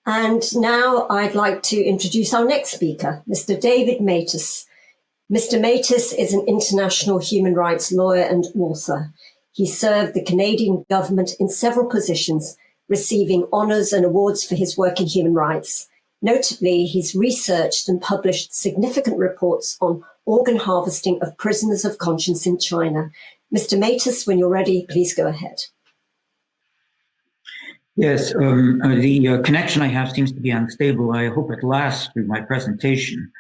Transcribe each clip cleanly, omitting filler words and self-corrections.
And now I'd like to introduce our next speaker, Mr. David Matas. Mr. Matas is an international human rights lawyer and author. He served the Canadian government in several positions, receiving honours and awards for his work in human rights. Notably, he's researched and published significant reports on organ harvesting of prisoners of conscience in China. Mr. Matas, when you're ready, please go ahead. Yes, the connection I have seems to be unstable. I hope it lasts through my presentation.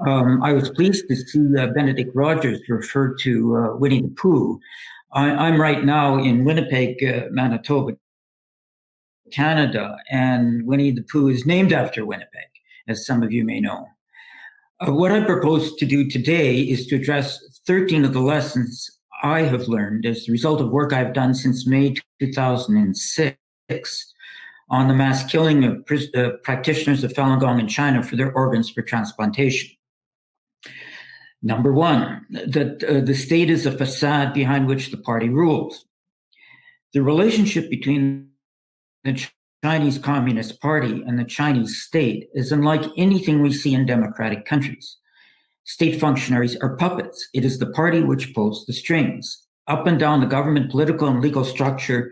I was pleased to see Benedict Rogers refer to Winnie the Pooh. I'm right now in Winnipeg, Manitoba, Canada, and Winnie the Pooh is named after Winnipeg, as some of you may know. What I propose to do today is to address 13 of the lessons I have learned as the result of work I've done since May 2006 on the mass killing of practitioners of Falun Gong in China for their organs for transplantation. Number one, that the state is a facade behind which the party rules. The relationship between the Chinese Communist Party and the Chinese state is unlike anything we see in democratic countries. State functionaries are puppets. It is the party which pulls the strings. Up and down the government, political, and legal structure,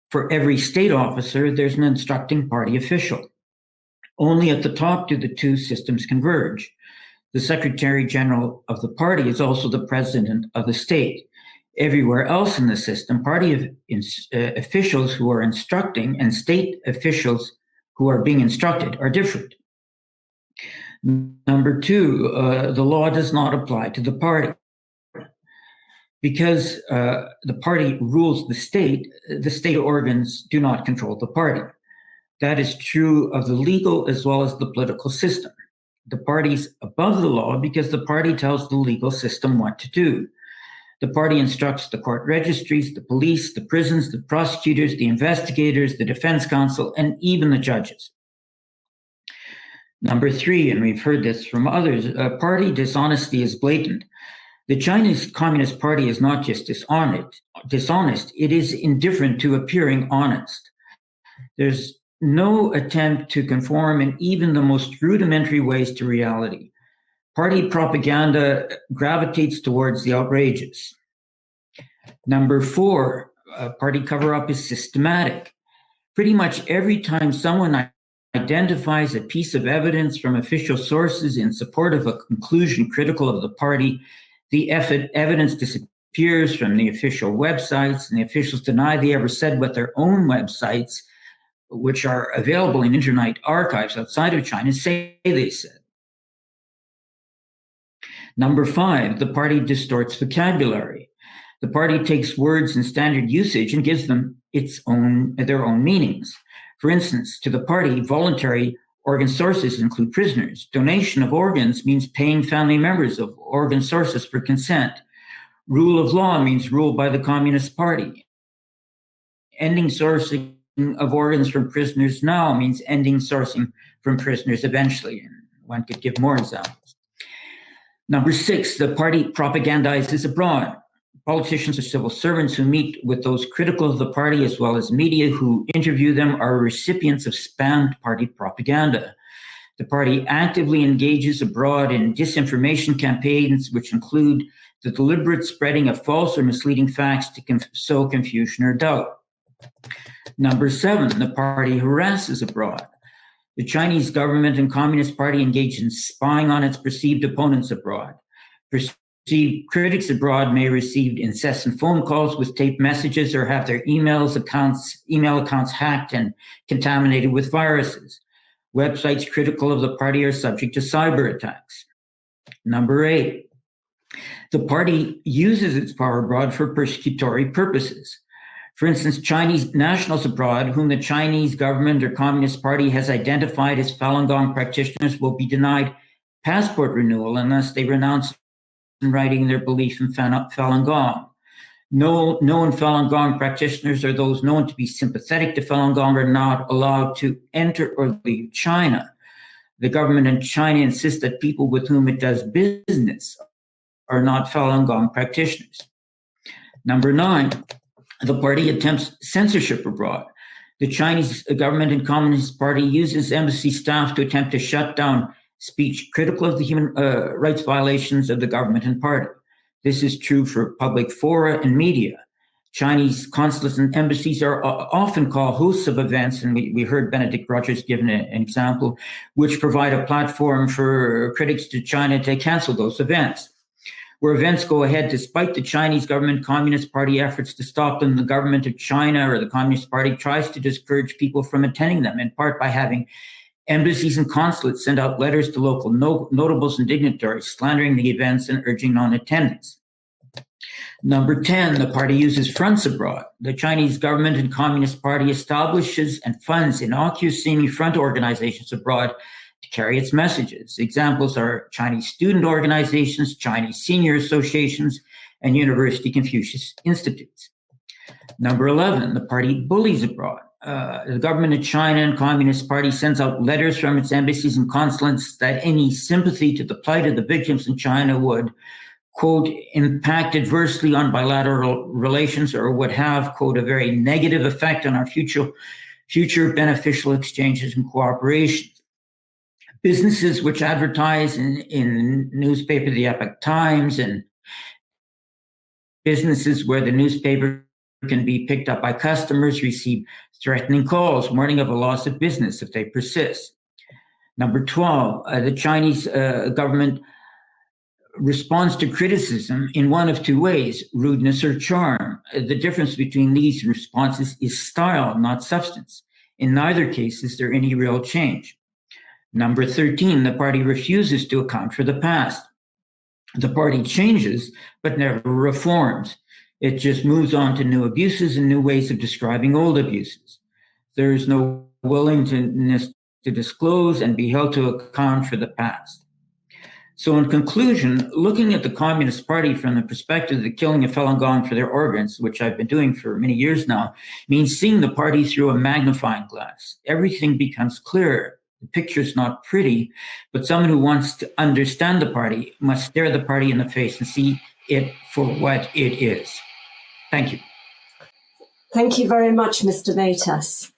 for every state officer, there's an instructing party official. Only at the top do the two systems converge. The Secretary General of the party is also the president of the state. Everywhere else in the system, party officials who are instructing and state officials who are being instructed are different. Number two, the law does not apply to the party. Because the party rules the state organs do not control the party. That is true of the legal as well as the political system. The party's above the law because the party tells the legal system what to do. The party instructs the court registries, the police, the prisons, the prosecutors, the investigators, the defense counsel, and even the judges. Number three, and we've heard this from others, party dishonesty is blatant. The Chinese Communist Party is not just dishonest, it is indifferent to appearing honest. There's no attempt to conform in even the most rudimentary ways to reality. Party propaganda gravitates towards the outrageous. Number four, party cover-up is systematic. Pretty much every time someone identifies a piece of evidence from official sources in support of a conclusion critical of the party, the evidence disappears from the official websites, and the officials deny they ever said what their own websites, which are available in internet archives outside of China, say they said. Number five, the party distorts vocabulary. The party takes words in standard usage and gives them their own meanings. For instance, to the party, voluntary organ sources include prisoners. Donation of organs means paying family members of organ sources for consent. Rule of law means rule by the Communist Party. Ending sourcing of organs from prisoners now means ending sourcing from prisoners eventually. And one could give more examples. Number six, the party propagandizes abroad. Politicians or civil servants who meet with those critical of the party as well as media who interview them are recipients of spammed party propaganda. The party actively engages abroad in disinformation campaigns, which include the deliberate spreading of false or misleading facts to sow confusion or doubt. Number seven, the party harasses abroad. The Chinese government and Communist Party engage in spying on its perceived opponents abroad. Perceived critics abroad may receive incessant phone calls with taped messages or have their email accounts hacked and contaminated with viruses. Websites critical of the party are subject to cyber attacks. Number eight, the party uses its power abroad for persecutory purposes. For instance, Chinese nationals abroad, whom the Chinese government or Communist Party has identified as Falun Gong practitioners, will be denied passport renewal unless they renounce in writing their belief in Falun Gong. Known Falun Gong practitioners or those known to be sympathetic to Falun Gong are not allowed to enter or leave China. The government in China insists that people with whom it does business are not Falun Gong practitioners. Number nine, the party attempts censorship abroad. The Chinese government and Communist Party uses embassy staff to attempt to shut down speech critical of the human rights violations of the government and party. This is true for public fora and media. Chinese consulates and embassies are often called hosts of events, and we heard Benedict Rogers give an example, which provide a platform for critics to China to cancel those events. Where events go ahead despite the Chinese government Communist Party efforts to stop them, the government of China or the Communist Party tries to discourage people from attending them, in part by having embassies and consulates send out letters to local notables and dignitaries, slandering the events and urging non-attendance. Number 10, the party uses fronts abroad. The Chinese government and Communist Party establishes and funds innocuous-seeming front organizations abroad to carry its messages. Examples are Chinese student organizations, Chinese senior associations, and University Confucius Institutes. Number 11, the party bullies abroad. The government of China and Communist Party sends out letters from its embassies and consulates that any sympathy to the plight of the victims in China would, quote, impact adversely on bilateral relations or would have, quote, a very negative effect on our future beneficial exchanges and cooperation. Businesses which advertise in newspaper, the Epoch Times, and businesses where the newspaper can be picked up by customers receive threatening calls, warning of a loss of business if they persist. Number 12, the Chinese government responds to criticism in one of two ways, rudeness or charm. The difference between these responses is style, not substance. In neither case is there any real change. Number 13, the party refuses to account for the past. The party changes, but never reforms. It just moves on to new abuses and new ways of describing old abuses. There is no willingness to disclose and be held to account for the past. So in conclusion, looking at the Communist Party from the perspective of killing a Falun Gong for their organs, which I've been doing for many years now, means seeing the party through a magnifying glass. Everything becomes clearer. The picture's not pretty, but someone who wants to understand the party must stare the party in the face and see it for what it is. Thank you. Thank you very much, Mr. Matas.